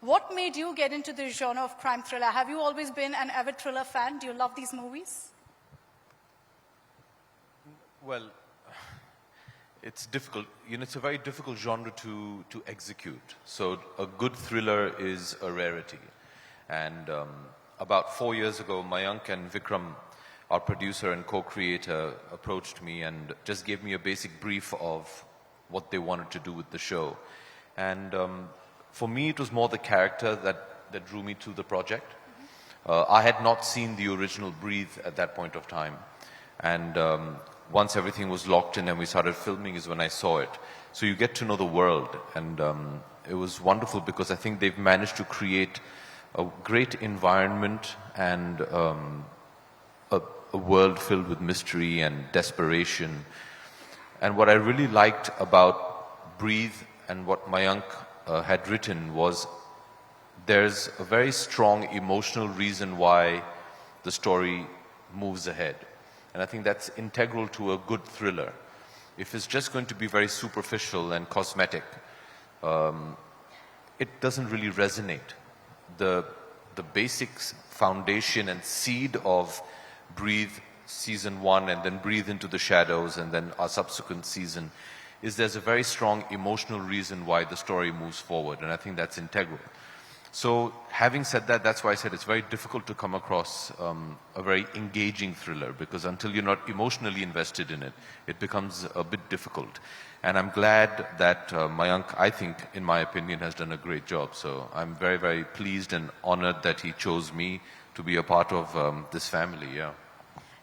What made you get into the genre of crime thriller? Have you always been an avid thriller fan? Do you love these movies? Well, it's difficult. You know, it's a very difficult genre to execute. So a good thriller is a rarity. And about 4 years ago, Mayank and Vikram, our producer and co-creator, approached me and just gave me a basic brief of what they wanted to do with the show. And for me, it was more the character that drew me to the project. I had not seen the original Breathe at that point of time. And once everything was locked in and we started filming is when I saw it. So you get to know the world. And it was wonderful because I think they've managed to create a great environment and a world filled with mystery and desperation. And what I really liked about Breathe and what Mayank had written was there's a very strong emotional reason why the story moves ahead. And I think that's integral to a good thriller. If it's just going to be very superficial and cosmetic, it doesn't really resonate. The basics, foundation and seed of Breathe season 1 and then Breathe into the Shadows and then our subsequent season is there's a very strong emotional reason why the story moves forward, and I think that's integral. So having said that, that's why I said it's very difficult to come across a very engaging thriller, because until you're not emotionally invested in it, it becomes a bit difficult. And I'm glad that Mayank, I think, in my opinion, has done a great job. So I'm very, very pleased and honored that he chose me to be a part of this family, yeah.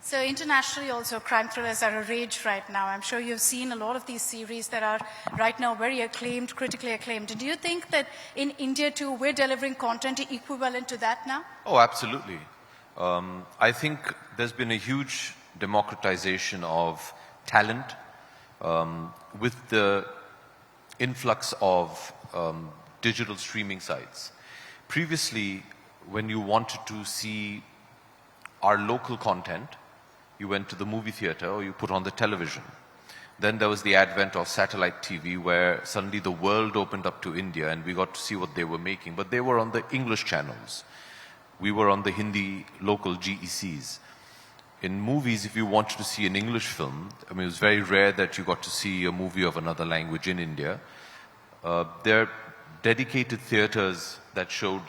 So internationally also, crime thrillers are a rage right now. I'm sure you've seen a lot of these series that are right now very acclaimed, critically acclaimed. Do you think that in India too, we're delivering content equivalent to that now? Oh, absolutely. I think there's been a huge democratization of talent with the influx of digital streaming sites. Previously, when you wanted to see our local content, you went to the movie theater or you put on the television. Then there was the advent of satellite TV where suddenly the world opened up to India and we got to see what they were making. But they were on the English channels. We were on the Hindi local GECs. In movies, if you wanted to see an English film, I mean, it was very rare that you got to see a movie of another language in India. There are dedicated theaters that showed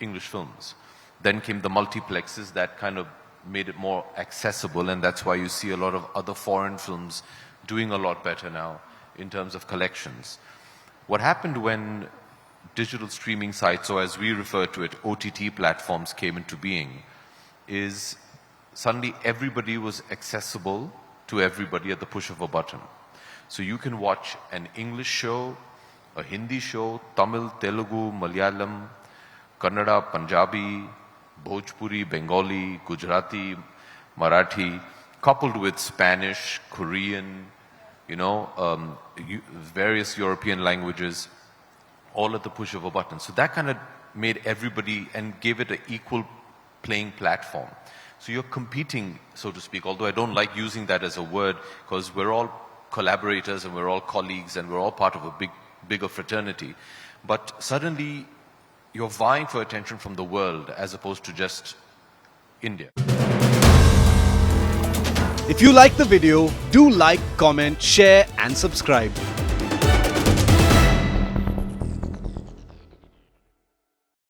English films. Then came the multiplexes that kind of made it more accessible, and that's why you see a lot of other foreign films doing a lot better now in terms of collections. What happened when digital streaming sites, or as we refer to it, OTT platforms came into being, is suddenly everybody was accessible to everybody at the push of a button. So you can watch an English show, a Hindi show, Tamil, Telugu, Malayalam, Kannada, Punjabi, Bhojpuri, Bengali, Gujarati, Marathi, coupled with Spanish, Korean, various European languages, all at the push of a button. So that kind of made everybody and gave it an equal playing platform. So you're competing, so to speak, although I don't like using that as a word, because we're all collaborators and we're all colleagues and we're all part of a bigger fraternity. But suddenly, you're vying for attention from the world as opposed to just India. If you like the video, do like, comment, share and subscribe.